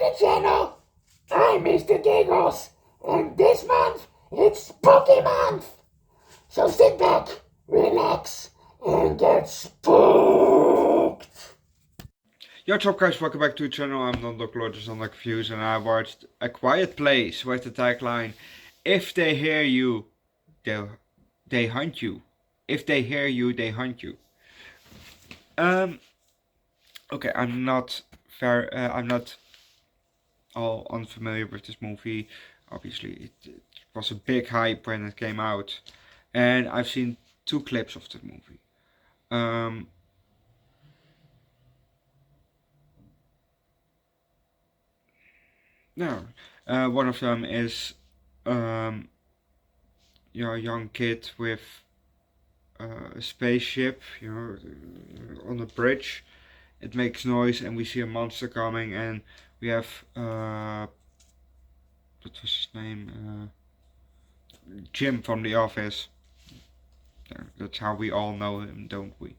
the channel. I'm Mr. Giggles, and this month it's Spooky Month. So sit back, relax, and get spooked. Yo, what's up guys, welcome back to the channel. I'm Underdog Reacts, I'm not confused, and I watched A Quiet Place with the tagline, if they hear you, they hunt you. If they hear you, they hunt you. Okay, I'm not all unfamiliar with this movie. Obviously, it was a big hype when it came out, and I've seen 2 clips of the movie. One of them is a young kid with a spaceship, on a bridge. It makes noise, and we see a monster coming, and we have what was his name? Jim from The Office. That's how we all know him, don't we?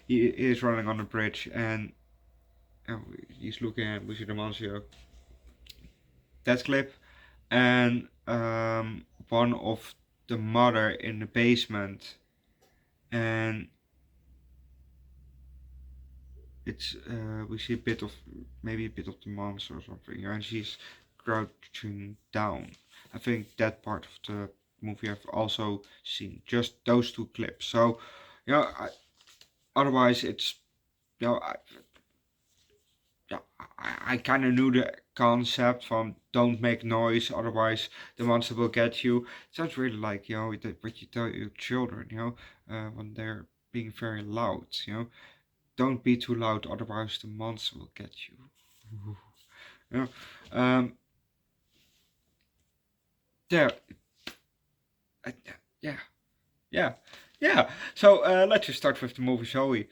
He is running on the bridge, and he's looking at. We see the monster. That clip, and one of the mother in the basement, and it's we see maybe a bit of the monster or something, and she's crouching down. I think that part of the movie I've also seen, just those 2 clips. So otherwise it's I kind of knew the concept from don't make noise, otherwise the monster will get you. It sounds really like, what you tell your children, when they're being very loud, Don't be too loud, otherwise the monster will get you. There. Yeah. So let's just start with the movie, shall we?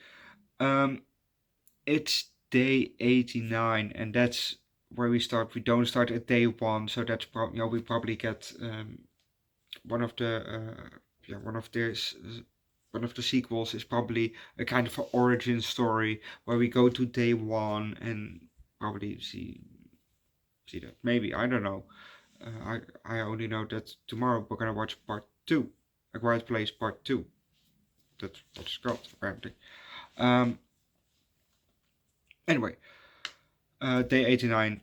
It's day 89, and that's where we start. We don't start at day 1, so that's probably we probably get one of the sequels is probably a kind of an origin story where we go to day 1 and probably see that. Maybe, I don't know. I only know that tomorrow we're gonna watch part 2, A Quiet Place part 2. That's what it's called apparently. Anyway, day 89,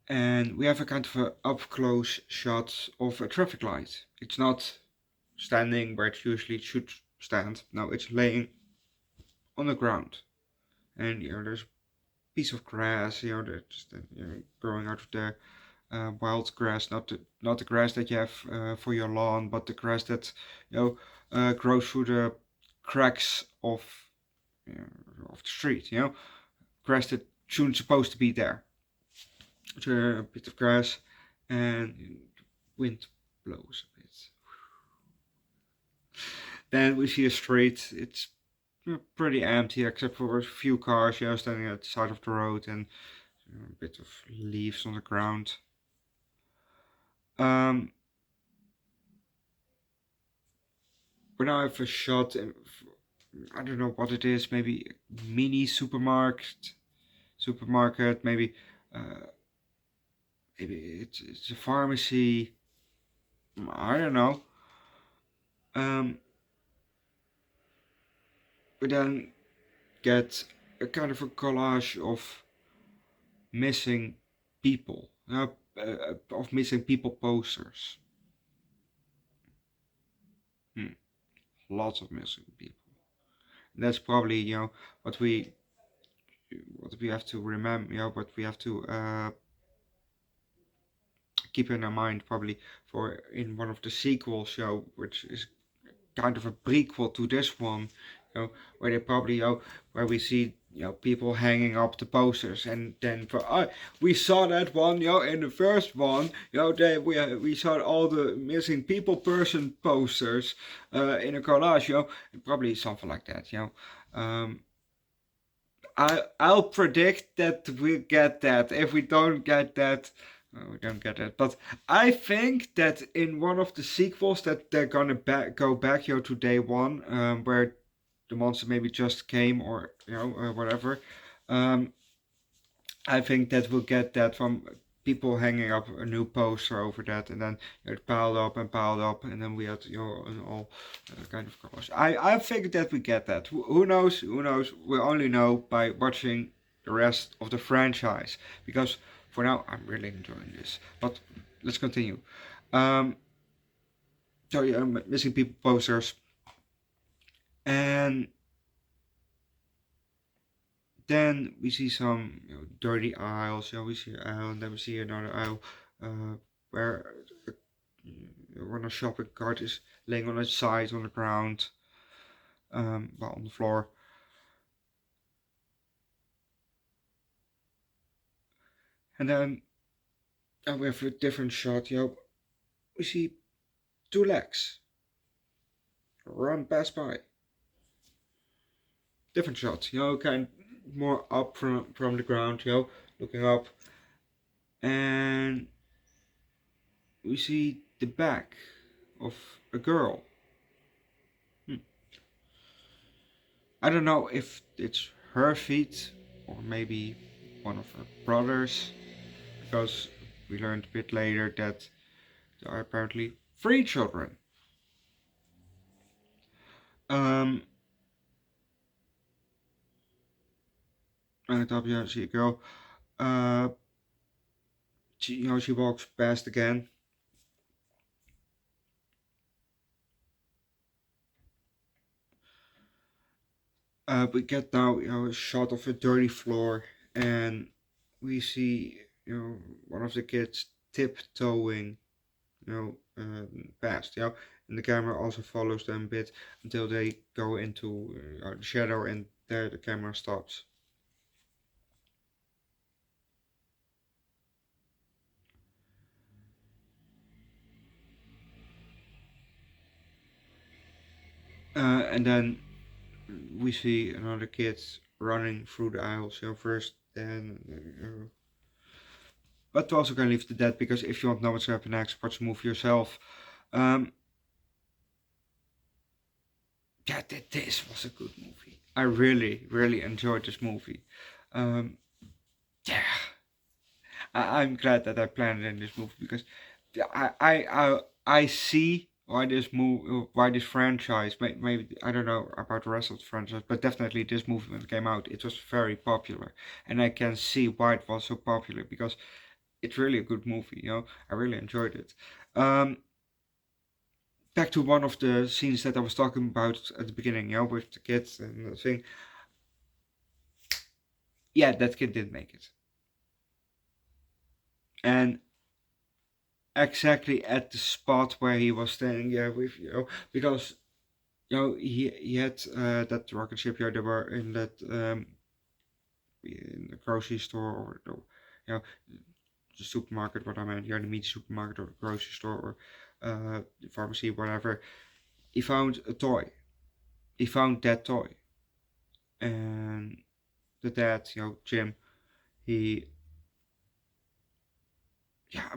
and we have a kind of a up-close shot of a traffic light. It's not standing where it usually should stand. No, it's laying on the ground, and there's a piece of grass, that's growing out of the wild grass, not the grass that you have for your lawn, but the grass that grows through the cracks of the street. Grass that shouldn't supposed to be there. It's a bit of grass, and wind blows a bit. Then we see a street. It's pretty empty except for a few cars, standing at the side of the road, and a bit of leaves on the ground. But now I have a shot. I don't know what it is. Maybe mini supermarket. Maybe it's a pharmacy. I don't know. We then get a kind of a collage of missing people, of missing people posters. Lots of missing people. And that's probably what we have to remember. What we have to keep in our mind probably for in one of the sequels, which is kind of a prequel to this one, where they probably where we see people hanging up the posters, and then we saw that one in the first one, we saw all the missing people person posters in a collage, probably something like that. I'll predict that we get that. If we don't get that, we don't get it. But I think that in one of the sequels that they're gonna go back to day 1, where the monster maybe just came, or whatever. I think that we'll get that from people hanging up a new poster over that, and then it piled up and piled up, and then we had an all kind of colors. I think that we get that. Who knows? Who knows? We only know by watching the rest of the franchise, because for now I'm really enjoying this. But let's continue. Um, so yeah, missing people posters, and then we see some dirty aisles. We see an aisle, and then we see another aisle where when a shopping cart is laying on its side on the ground, well, on the floor. And then we have a different shot. We see two legs run past by. Different shots. Kind of more up from the ground. Looking up, and we see the back of a girl. I don't know if it's her feet or maybe one of her brothers, because we learned a bit later that there are apparently 3 children. Um, and top, yeah, see a girl. Uh, she walks past again. We get now, a shot of a dirty floor, and we see, one of the kids tiptoeing, past, and the camera also follows them a bit until they go into the shadow, and there the camera stops. And then we see another kid running through the aisles, first, then. But we also can leave it at that, because if you want to know what's going to happen next, watch the movie yourself. Um, yeah, this was a good movie. I really, really enjoyed this movie. Um, yeah, I'm glad that I planned it in this movie, because I see why this movie, why this franchise, maybe I don't know about the rest of the franchise, but definitely this movie when it came out, it was very popular, and I can see why it was so popular, because it's really a good movie. I really enjoyed it. Um, Back to one of the scenes that I was talking about at the beginning, with the kids and the thing. Yeah, that kid didn't make it, and exactly at the spot where he was standing, with because he had that rocket ship. They were in that in the grocery store, or the supermarket. What I meant, the meat supermarket or the grocery store, or the pharmacy, whatever. He found a toy. He found that toy, and the dad, Jim, he,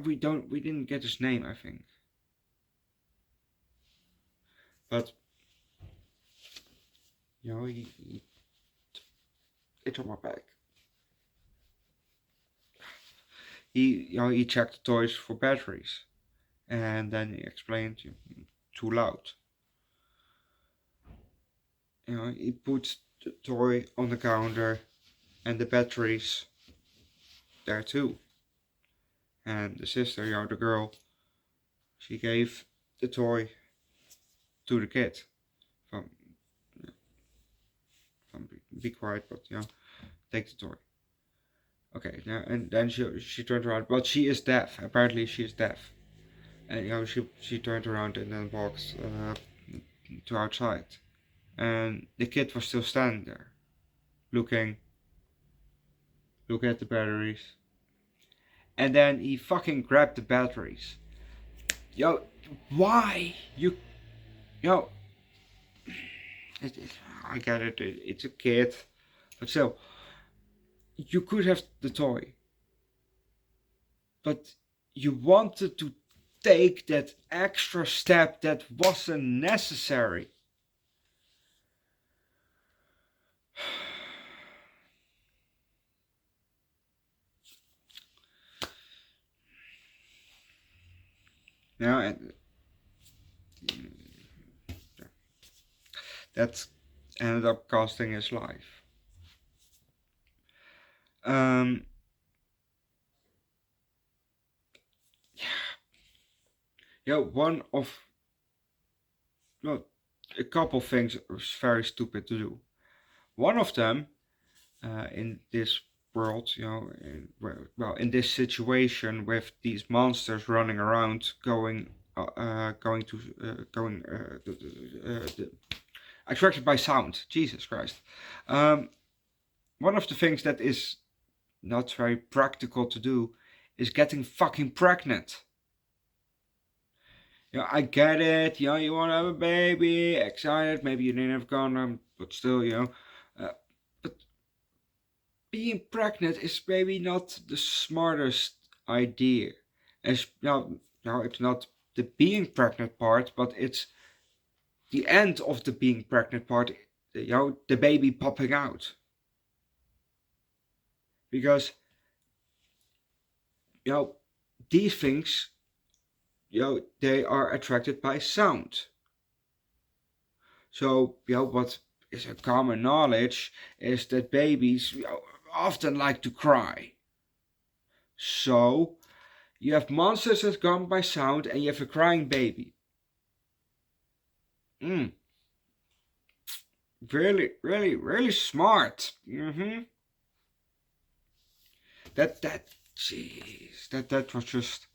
we didn't get his name, I think, but it's on my back. He checked the toys for batteries, and then he explained, too loud. He put the toy on the counter, and the batteries there too. And the sister, the girl, she gave the toy to the kid. From, be quiet, but take the toy. Okay, now and then she turned around, but she is deaf. Apparently, she is deaf, and she turned around and then walked to outside, and the kid was still standing there, looking at the batteries, and then he fucking grabbed the batteries. Why yo? I get it. It's a kid, but still, you could have the toy, but you wanted to take that extra step that wasn't necessary. and that ended up costing his life. Um, one of well, a couple things was very stupid to do. One of them, in this world, in this situation with these monsters running around, attracted by sound. Jesus Christ. Um, One of the things that is not very practical to do is getting fucking pregnant. I get it. You want to have a baby, excited. Maybe you didn't have a condom, but still, but being pregnant is maybe not the smartest idea. As it's not the being pregnant part, but it's the end of the being pregnant part. The baby popping out, because these things, they are attracted by sound. So, what is a common knowledge is that babies often like to cry. So, you have monsters that come by sound and you have a crying baby. Really, really, really smart. Jeez, that was just,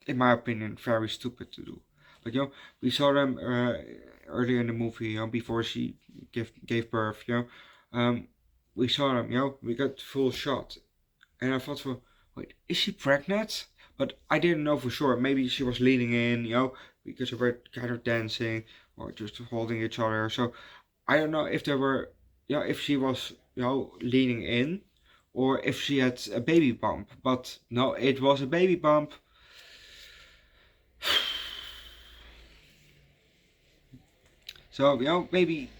in my opinion, very stupid to do. But we saw them earlier in the movie, before she gave birth. We saw them. We got full shot, and I thought, wait, is she pregnant? But I didn't know for sure. Maybe she was leaning in, because they were kind of dancing or just holding each other. So I don't know if they were, if she was, leaning in, or if she had a baby bump. But no, it was a baby bump. So, maybe,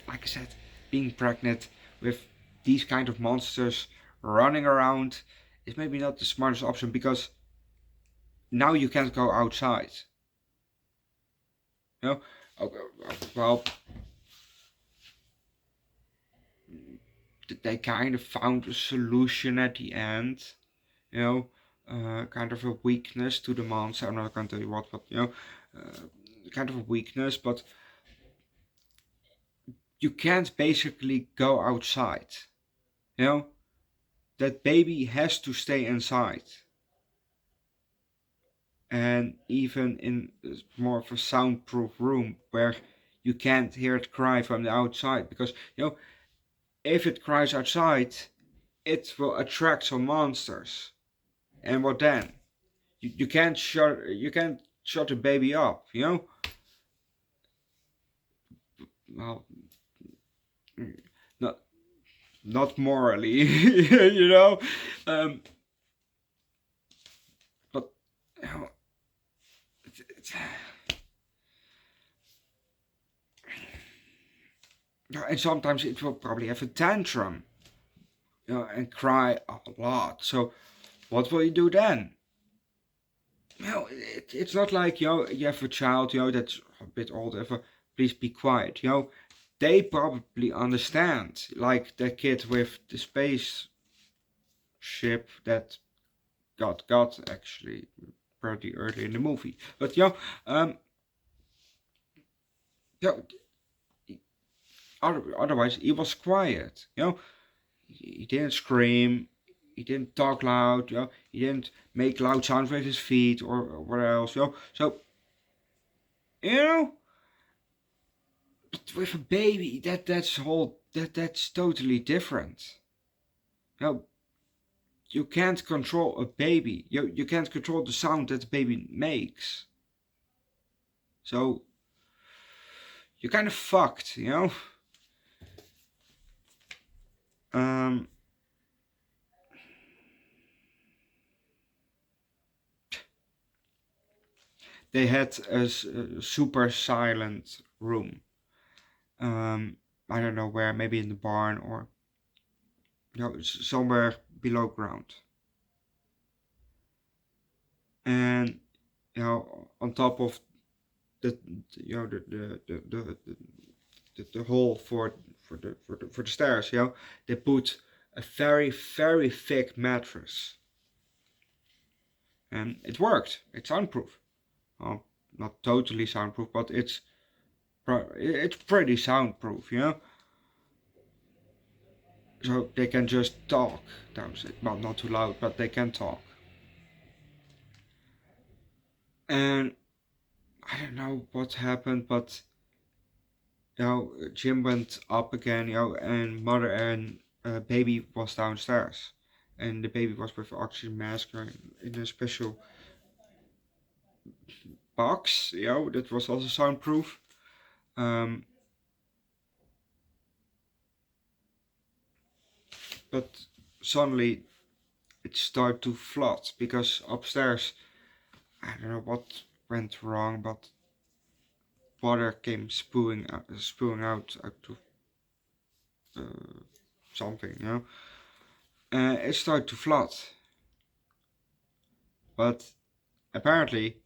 like I said, being pregnant with these kind of monsters running around is maybe not the smartest option, because now you can't go outside. Okay, well, they kind of found a solution at the end. Kind of a weakness to the monster. I'm not going to tell you what, but kind of a weakness, but you can't basically go outside. That baby has to stay inside. And even in more of a soundproof room where you can't hear it cry from the outside, because if it cries outside, it will attract some monsters. And what then? You can't shut the baby up, Well, not not morally, but it's, and sometimes it will probably have a tantrum, and cry a lot. So what will you do then? It's not like you have a child that's a bit older. Please be quiet. They probably understand, like the kid with the space ship that got actually pretty early in the movie. But otherwise he was quiet. He didn't scream. He didn't talk loud. He didn't make loud sounds with his feet or what else. So but with a baby, that's totally different. You can't control a baby. You can't control the sound that the baby makes. So you're kind of fucked, Um, they had a super silent room. I don't know where, maybe in the barn or somewhere below ground. And you know, on top of the, you know, the hole for the stairs, you know, they put a very very thick mattress, and it worked. It's soundproof. Well, not totally soundproof, but it's pretty soundproof, you know. So they can just talk downstairs. Well, not too loud, but they can talk. And I don't know what happened, but you know, Jim went up again, you know, and mother and baby was downstairs, and the baby was with an oxygen mask in a special box, you know, that was also soundproof. Um, but suddenly it started to flood because upstairs, I don't know what went wrong, but water came spewing out of something, you know. It started to flood, but apparently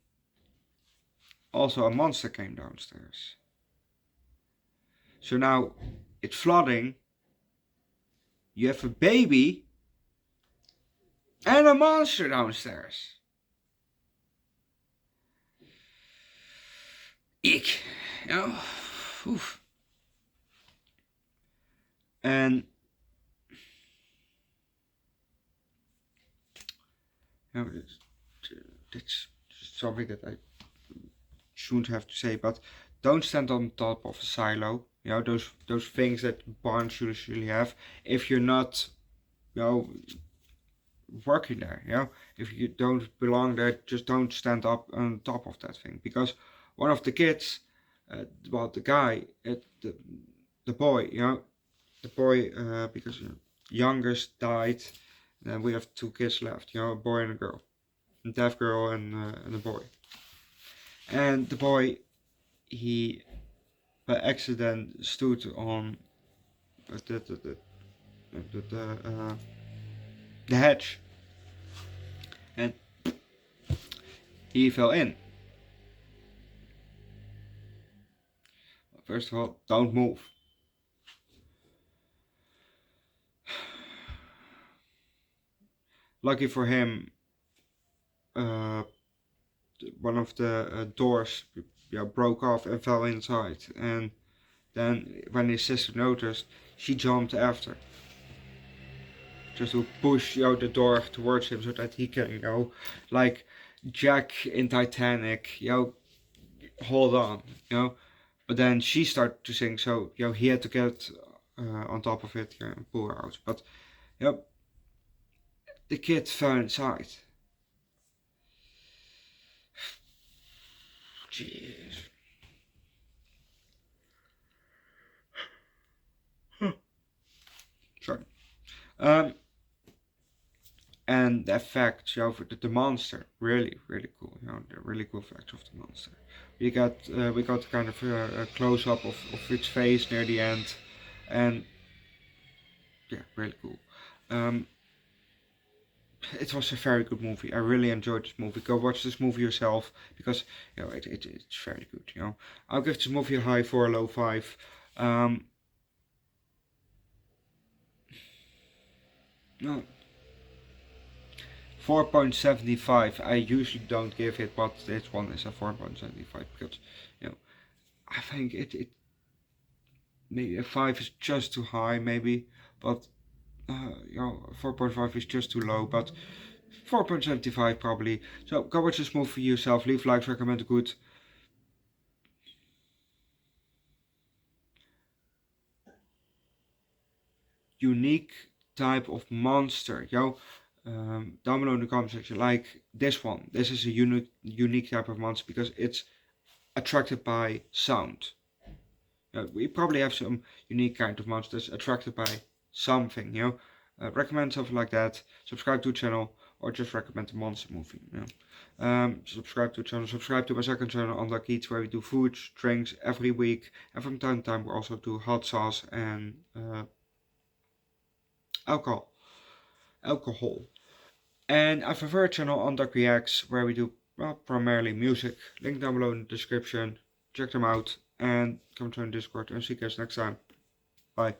also a monster came downstairs. So now it's flooding. You have a baby and a monster downstairs. Eek, you know. Oof. And you know, it's something that I shouldn't have to say, but don't stand on top of a silo. You know, those things that barns usually have. If you're not, you know, working there, you know, if you don't belong there, just don't stand up on top of that thing, because one of the kids, well, the guy, the boy, you know, the boy, because youngest died, and then we have two kids left, you know, a boy and a girl, a deaf girl and a boy. And the boy, he by accident stood on the hedge, and he fell in. First of all, don't move. Lucky for him, uh, one of the doors, yeah, broke off and fell inside. And then when his sister noticed, she jumped after, just to push, you know, the door towards him so that he can, you know, like Jack in Titanic, you know, hold on, you know. But then she started to sink, so you know, he had to get on top of it, yeah, and pull her out. But you know, the kid fell inside. Jeez. Sorry. Um, and the effects, you know, for the monster, really, really cool. You know, the really cool effects of the monster. We got kind of a close up of its face near the end, and yeah, really cool. Um, it was a very good movie. I really enjoyed this movie. Go watch this movie yourself, because you know it's very good. You know, I'll give this movie a high 4, a low 5. No, 4.75. I usually don't give it, but this one is a 4.75 because you know, I think it maybe a 5 is just too high, maybe, but you know, 4.5 is just too low, but 4.75 probably. So go watch this movie yourself. Leave likes, recommend a good. Unique type of monster, yo. Down below in the comment section, like this one. This is a unique type of monster because it's attracted by sound. We probably have some unique kind of monsters attracted by something, you know. Recommend something like that. Subscribe to the channel, or just recommend a monster movie. You know. Subscribe to the channel. Subscribe to my second channel, Underdog Eats, where we do foods, drinks every week, and from time to time we also do hot sauce and alcohol. And I have a third channel, Underdog Reacts, where we do well, primarily music. Link down below in the description. Check them out and come join Discord and see you guys next time. Bye.